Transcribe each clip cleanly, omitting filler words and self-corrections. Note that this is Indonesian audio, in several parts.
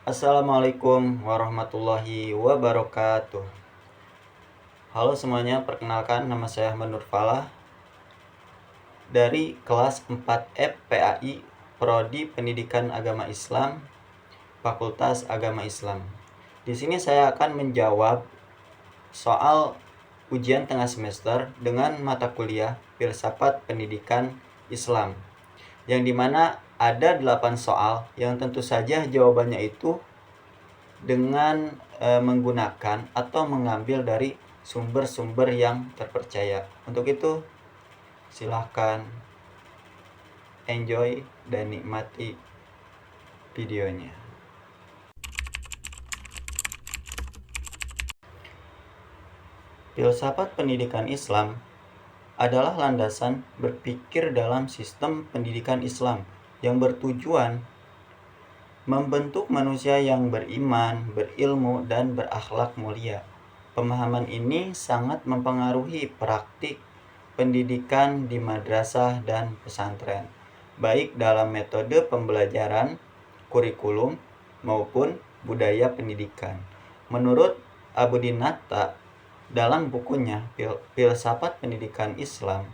Assalamualaikum warahmatullahi wabarakatuh. Halo semuanya, perkenalkan nama saya Ahmad Nur Falah dari kelas 4F PAI Prodi Pendidikan Agama Islam, Fakultas Agama Islam. Di sini saya akan menjawab soal ujian tengah semester dengan mata kuliah Filsafat Pendidikan Islam, yang dimana ada 8 soal yang tentu saja jawabannya itu dengan menggunakan atau mengambil dari sumber-sumber yang terpercaya. Untuk itu, silahkan enjoy dan nikmati videonya. Filsafat pendidikan Islam adalah landasan berpikir dalam sistem pendidikan Islam yang bertujuan membentuk manusia yang beriman, berilmu, dan berakhlak mulia. Pemahaman ini sangat mempengaruhi praktik pendidikan di madrasah dan pesantren, baik dalam metode pembelajaran, kurikulum, maupun budaya pendidikan. Menurut Abudin Natta, dalam bukunya Filsafat Pendidikan Islam,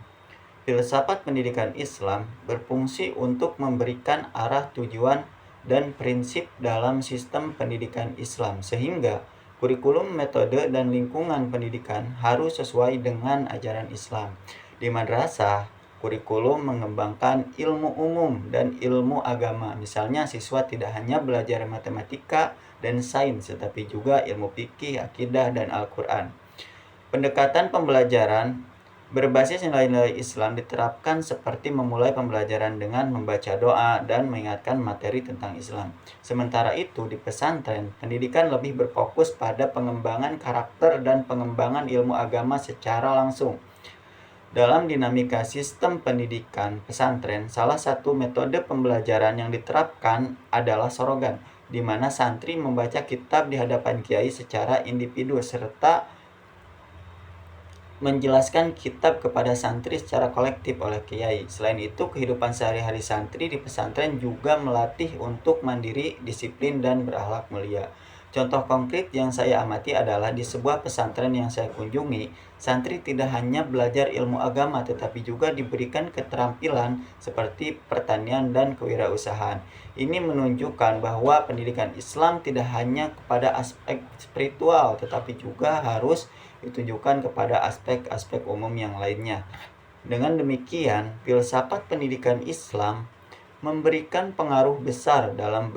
filsafat pendidikan Islam berfungsi untuk memberikan arah tujuan dan prinsip dalam sistem pendidikan Islam, sehingga kurikulum, metode, dan lingkungan pendidikan harus sesuai dengan ajaran Islam. Di madrasah, kurikulum mengembangkan ilmu umum dan ilmu agama. Misalnya, siswa tidak hanya belajar matematika dan sains, tetapi juga ilmu fikih, akidah, dan Al-Quran. Pendekatan pembelajaran berbasis nilai-nilai Islam diterapkan seperti memulai pembelajaran dengan membaca doa dan mengingatkan materi tentang Islam. Sementara itu, di pesantren, pendidikan lebih berfokus pada pengembangan karakter dan pengembangan ilmu agama secara langsung. Dalam dinamika sistem pendidikan pesantren, salah satu metode pembelajaran yang diterapkan adalah sorogan, di mana santri membaca kitab di hadapan kiai secara individu serta menjelaskan kitab kepada santri secara kolektif oleh kiai. Selain itu, kehidupan sehari-hari santri di pesantren juga melatih untuk mandiri, disiplin, dan berakhlak mulia. Contoh konkret yang saya amati adalah di sebuah pesantren yang saya kunjungi, santri tidak hanya belajar ilmu agama tetapi juga diberikan keterampilan seperti pertanian dan kewirausahaan. Ini menunjukkan bahwa pendidikan Islam tidak hanya kepada aspek spiritual tetapi juga harus ditujukan kepada aspek-aspek umum yang lainnya. Dengan demikian, filsafat pendidikan Islam memberikan pengaruh besar dalam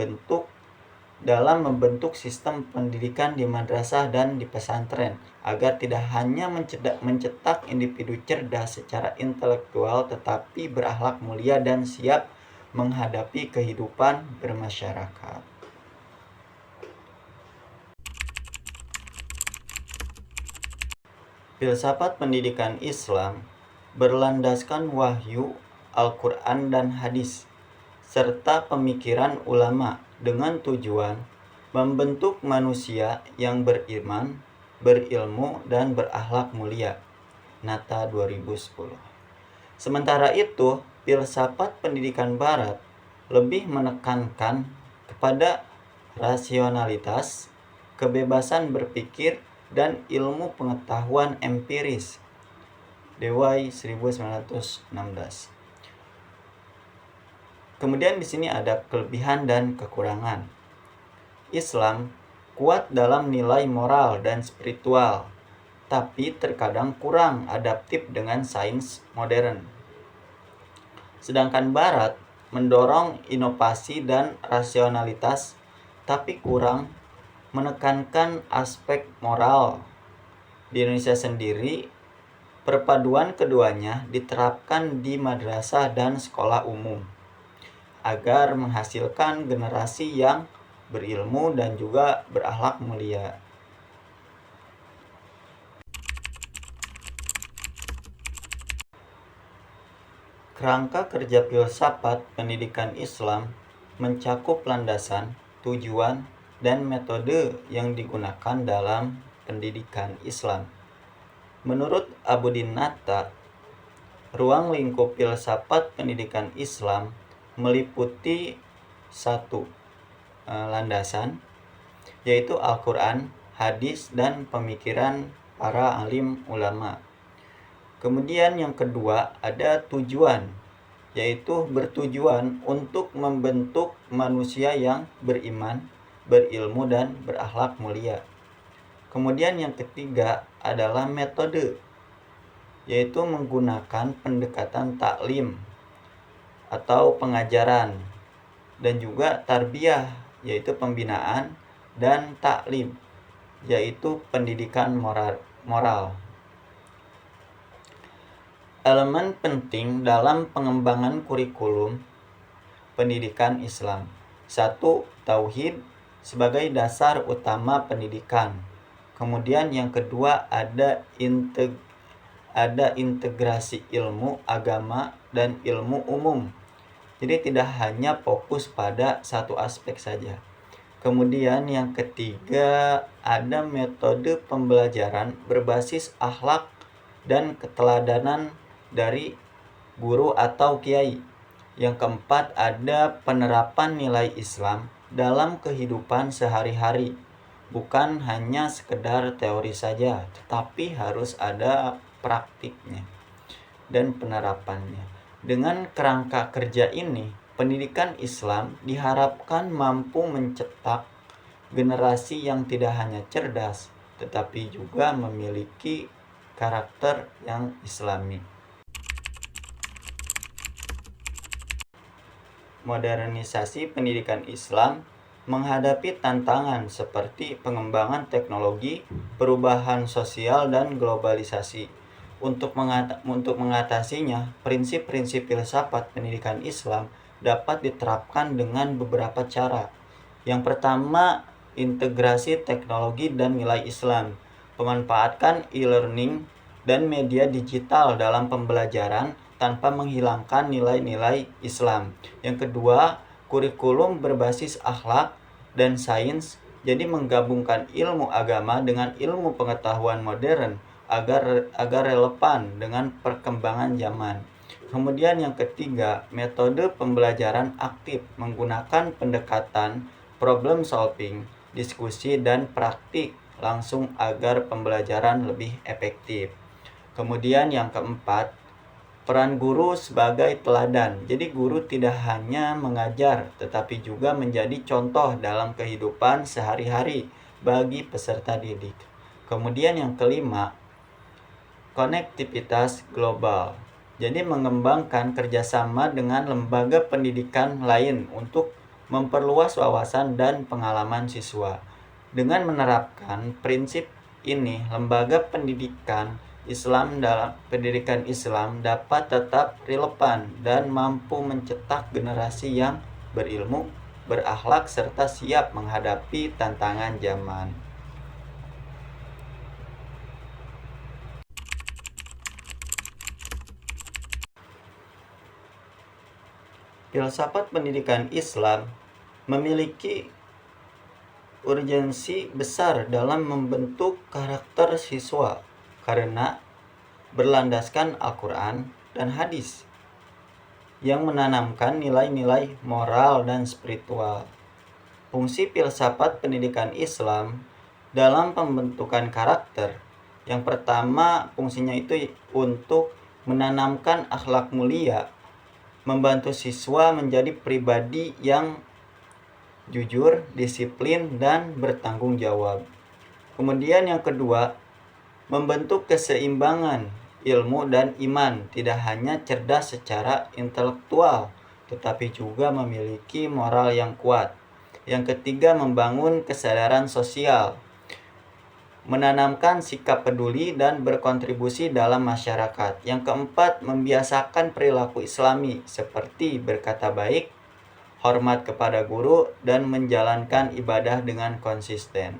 membentuk sistem pendidikan di madrasah dan di pesantren, agar tidak hanya mencetak individu cerdas secara intelektual tetapi berakhlak mulia dan siap menghadapi kehidupan bermasyarakat. Filsafat pendidikan Islam berlandaskan wahyu, Al-Quran, dan hadis, serta pemikiran ulama dengan tujuan membentuk manusia yang beriman, berilmu, dan berakhlak mulia. Natta 2010. Sementara itu, filsafat pendidikan Barat lebih menekankan kepada rasionalitas, kebebasan berpikir, dan ilmu pengetahuan empiris. Dewey 1916. Kemudian di sini ada kelebihan dan kekurangan. Islam kuat dalam nilai moral dan spiritual, tapi terkadang kurang adaptif dengan sains modern. Sedangkan Barat mendorong inovasi dan rasionalitas, tapi kurang menekankan aspek moral. Di Indonesia sendiri, perpaduan keduanya diterapkan di madrasah dan sekolah umum agar menghasilkan generasi yang berilmu dan juga berakhlak mulia. Kerangka kerja filsafat pendidikan Islam mencakup landasan, tujuan, dan metode yang digunakan dalam pendidikan Islam. Menurut Abudin Natta, ruang lingkup filsafat pendidikan Islam meliputi 1. Landasan, yaitu Al-Quran, hadis, dan pemikiran para alim ulama. Kemudian yang kedua ada tujuan, yaitu bertujuan untuk membentuk manusia yang beriman, berilmu, dan berakhlak mulia. Kemudian yang ketiga adalah metode, yaitu menggunakan pendekatan taklim atau pengajaran, dan juga tarbiyah, yaitu pembinaan, dan taklim, yaitu pendidikan moral. Elemen penting dalam pengembangan kurikulum pendidikan Islam. 1. Tauhid sebagai dasar utama pendidikan. Kemudian yang kedua ada integrasi ilmu agama dan ilmu umum. Jadi tidak hanya fokus pada satu aspek saja. Kemudian yang ketiga ada metode pembelajaran berbasis akhlak dan keteladanan dari guru atau kiai. Yang keempat ada penerapan nilai Islam dalam kehidupan sehari-hari. Bukan hanya sekedar teori saja, tetapi harus ada praktiknya dan penerapannya. Dengan kerangka kerja ini, pendidikan Islam diharapkan mampu mencetak generasi yang tidak hanya cerdas, tetapi juga memiliki karakter yang Islami. Modernisasi pendidikan Islam menghadapi tantangan seperti pengembangan teknologi, perubahan sosial, dan globalisasi. Untuk mengatasinya, prinsip-prinsip filsafat pendidikan Islam dapat diterapkan dengan beberapa cara. Yang pertama, integrasi teknologi dan nilai Islam. Memanfaatkan e-learning dan media digital dalam pembelajaran tanpa menghilangkan nilai-nilai Islam. Yang kedua, kurikulum berbasis akhlak dan sains, jadi menggabungkan ilmu agama dengan ilmu pengetahuan modern agar relevan dengan perkembangan zaman. Kemudian yang ketiga, metode pembelajaran aktif menggunakan pendekatan problem solving, diskusi, dan praktik langsung agar pembelajaran lebih efektif. Kemudian yang keempat, peran guru sebagai teladan. Jadi guru tidak hanya mengajar, tetapi juga menjadi contoh dalam kehidupan sehari-hari bagi peserta didik. Kemudian yang kelima, konektivitas global. Jadi mengembangkan kerjasama dengan lembaga pendidikan lain untuk memperluas wawasan dan pengalaman siswa. Dengan menerapkan prinsip ini, lembaga pendidikan Islam dapat tetap relevan dan mampu mencetak generasi yang berilmu, berakhlak, serta siap menghadapi tantangan zaman. Filsafat pendidikan Islam memiliki urgensi besar dalam membentuk karakter siswa karena berlandaskan Al-Quran dan hadis yang menanamkan nilai-nilai moral dan spiritual. Fungsi filsafat pendidikan Islam dalam pembentukan karakter, yang pertama fungsinya itu untuk menanamkan akhlak mulia, membantu siswa menjadi pribadi yang jujur, disiplin, dan bertanggung jawab. Kemudian yang kedua, membentuk keseimbangan ilmu dan iman, tidak hanya cerdas secara intelektual, tetapi juga memiliki moral yang kuat. Yang ketiga, membangun kesadaran sosial, menanamkan sikap peduli dan berkontribusi dalam masyarakat. Yang keempat, membiasakan perilaku Islami seperti berkata baik, hormat kepada guru, dan menjalankan ibadah dengan konsisten.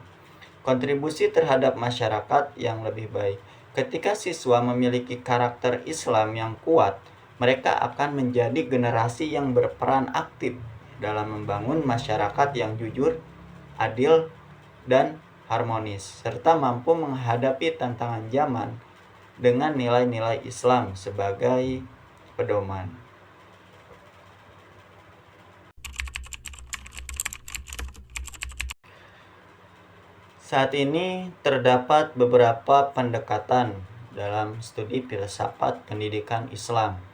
Kontribusi terhadap masyarakat yang lebih baik. Ketika siswa memiliki karakter Islam yang kuat, mereka akan menjadi generasi yang berperan aktif dalam membangun masyarakat yang jujur, adil, dan harmonis, serta mampu menghadapi tantangan zaman dengan nilai-nilai Islam sebagai pedoman. Saat ini terdapat beberapa pendekatan dalam studi filsafat pendidikan Islam.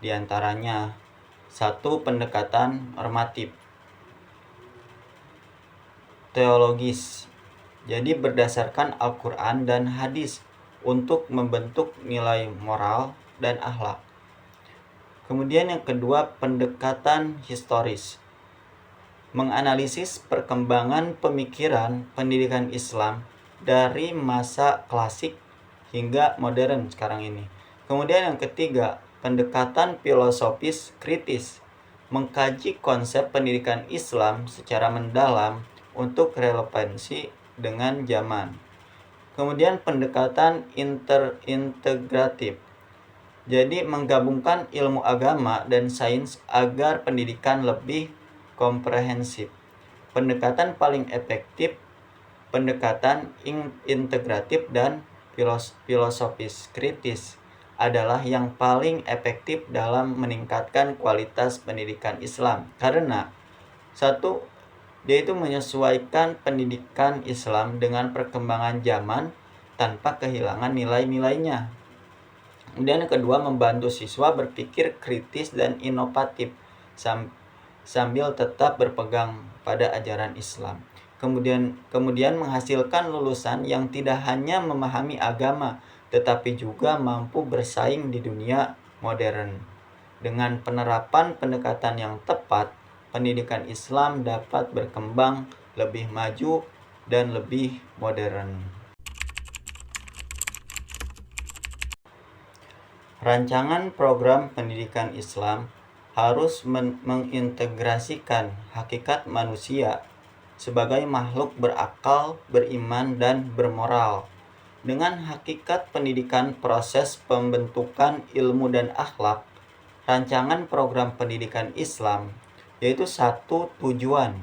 Di antaranya, satu, pendekatan normatif teologis. Jadi berdasarkan Al-Quran dan hadis untuk membentuk nilai moral dan akhlak. Kemudian yang kedua, pendekatan historis. Menganalisis perkembangan pemikiran pendidikan Islam dari masa klasik hingga modern sekarang ini. Kemudian yang ketiga, pendekatan filosofis kritis. Mengkaji konsep pendidikan Islam secara mendalam untuk relevansi dengan zaman. Kemudian pendekatan integratif. Jadi menggabungkan ilmu agama dan sains agar pendidikan lebih komprehensif. Pendekatan paling efektif, pendekatan integratif dan filosofis kritis adalah yang paling efektif dalam meningkatkan kualitas pendidikan Islam. Karena satu, dia itu menyesuaikan pendidikan Islam dengan perkembangan zaman tanpa kehilangan nilai-nilainya. Kemudian yang kedua, membantu siswa berpikir kritis dan inovatif sambil tetap berpegang pada ajaran Islam. Kemudian menghasilkan lulusan yang tidak hanya memahami agama, tetapi juga mampu bersaing di dunia modern. Dengan penerapan pendekatan yang tepat, pendidikan Islam dapat berkembang lebih maju dan lebih modern. Rancangan program pendidikan Islam harus mengintegrasikan hakikat manusia sebagai makhluk berakal, beriman, dan bermoral dengan hakikat pendidikan proses pembentukan ilmu dan akhlak. Rancangan program pendidikan Islam yaitu satu, tujuan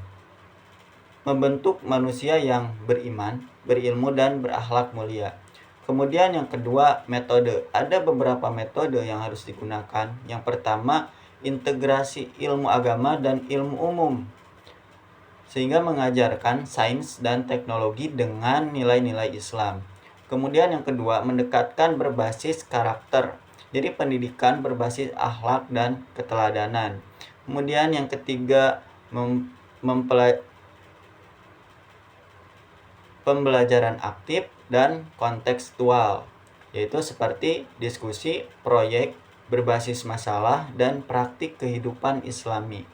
membentuk manusia yang beriman, berilmu, dan berakhlak mulia. Kemudian yang kedua, metode. Ada beberapa metode yang harus digunakan. Yang pertama, integrasi ilmu agama dan ilmu umum, sehingga mengajarkan sains dan teknologi dengan nilai-nilai Islam. Kemudian yang kedua, mendekatkan berbasis karakter. Jadi pendidikan berbasis akhlak dan keteladanan. Kemudian yang ketiga, pembelajaran aktif dan kontekstual, yaitu seperti diskusi, proyek, berbasis masalah, dan praktik kehidupan Islami.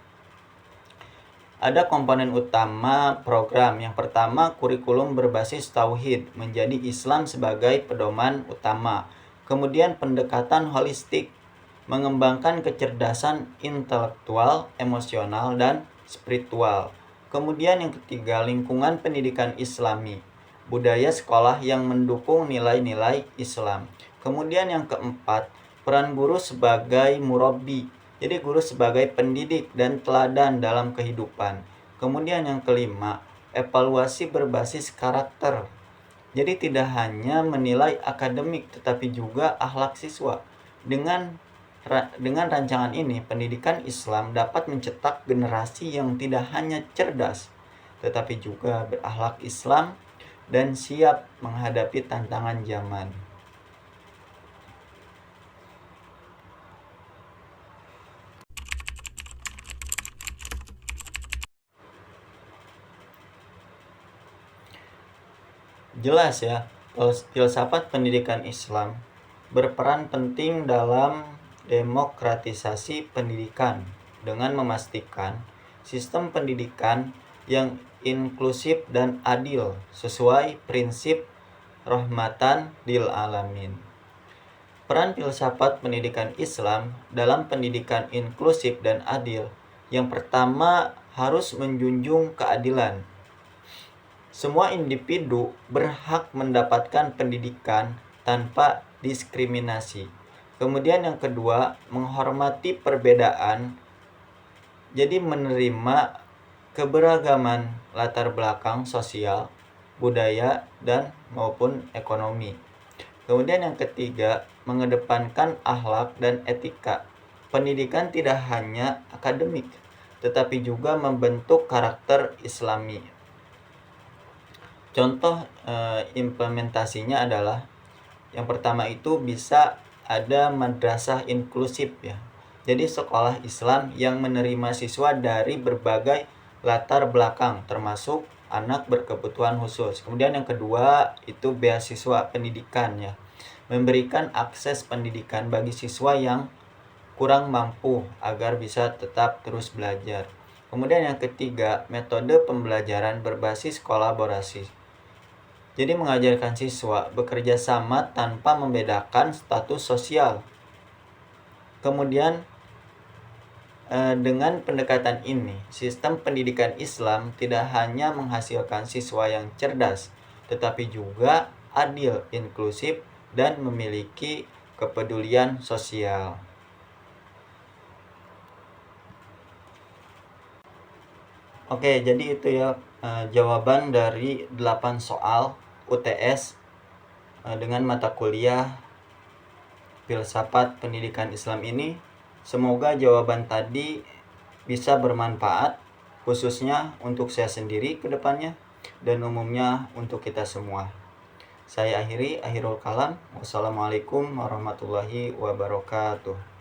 Ada komponen utama program. Yang pertama, kurikulum berbasis tauhid, menjadi Islam sebagai pedoman utama. Kemudian pendekatan holistik, mengembangkan kecerdasan intelektual, emosional, dan spiritual. Kemudian yang ketiga, lingkungan pendidikan Islami, budaya sekolah yang mendukung nilai-nilai Islam. Kemudian yang keempat, peran guru sebagai murabbi, jadi guru sebagai pendidik dan teladan dalam kehidupan. Kemudian yang kelima, evaluasi berbasis karakter. Jadi tidak hanya menilai akademik tetapi juga akhlak siswa. Dengan rancangan ini, pendidikan Islam dapat mencetak generasi yang tidak hanya cerdas tetapi juga berakhlak Islam dan siap menghadapi tantangan zaman. Jelas ya, filsafat pendidikan Islam berperan penting dalam demokratisasi pendidikan dengan memastikan sistem pendidikan yang inklusif dan adil sesuai prinsip rahmatan lil alamin. Peran filsafat pendidikan Islam dalam pendidikan inklusif dan adil, yang pertama harus menjunjung keadilan. Semua individu berhak mendapatkan pendidikan tanpa diskriminasi. Kemudian yang kedua, menghormati perbedaan, jadi menerima keberagaman latar belakang sosial, budaya, dan maupun ekonomi. Kemudian yang ketiga, mengedepankan akhlak dan etika. Pendidikan tidak hanya akademik, tetapi juga membentuk karakter Islami. Contoh implementasinya adalah yang pertama itu bisa ada madrasah inklusif ya. Jadi sekolah Islam yang menerima siswa dari berbagai latar belakang termasuk anak berkebutuhan khusus. Kemudian yang kedua itu beasiswa pendidikan ya. Memberikan akses pendidikan bagi siswa yang kurang mampu agar bisa tetap terus belajar. Kemudian yang ketiga, metode pembelajaran berbasis kolaborasi. Jadi mengajarkan siswa bekerja sama tanpa membedakan status sosial. Kemudian dengan pendekatan ini, sistem pendidikan Islam tidak hanya menghasilkan siswa yang cerdas, tetapi juga adil, inklusif, dan memiliki kepedulian sosial. Oke, jadi itu ya jawaban dari 8 soal UTS dengan mata kuliah Filsafat Pendidikan Islam ini. Semoga jawaban tadi bisa bermanfaat khususnya untuk saya sendiri ke depannya dan umumnya untuk kita semua. Saya akhirul kalam. Wassalamualaikum warahmatullahi wabarakatuh.